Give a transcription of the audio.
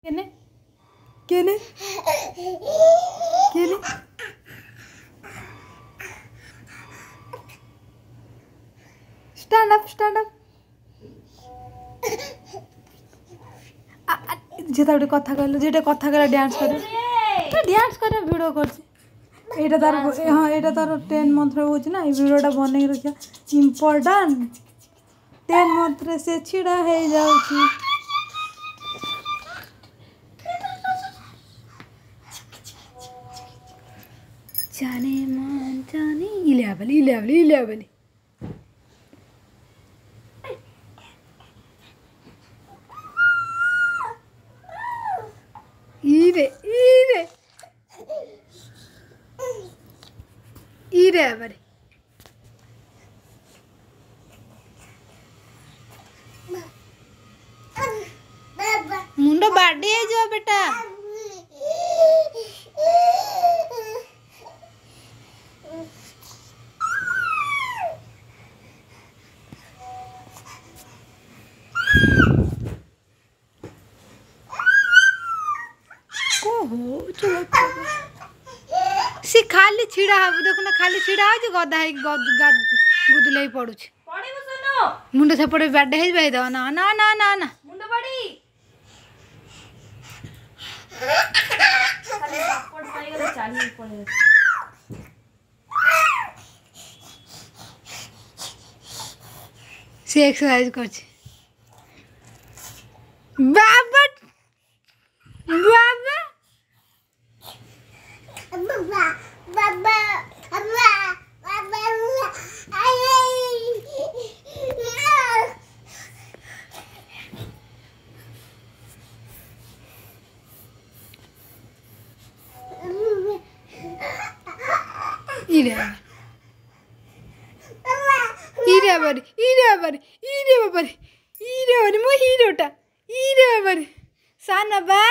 केने केने केने स्टैंड अप जेटा गोटे कथा कहल जेटा कथा कहला डांस कर वीडियो कर एटा तार हाँ एटा तार 10 मंथ हो ना ये वीडियोटा बन रखा इम्पोर्टेंट 10 मंथ से छिड़ा हो जाऊँ जाने मन जाने इलेवली इरे बरे मुंडो बाडी है जो बेटा सी खाली छिड़ा हा देखो ना खाली छिड़ा हो गदा है गुदुले पड़ू मुंड सेपटे बाडे है भाई दो ना ना ना ना ना मुंड बड़ी खाली सपोर्ट पाई गले चाली पड़े से एक्सरसाइज करछ बाबा बाबा बाबा इरे बाबा मो हीरोटा इरे बाबा साना बा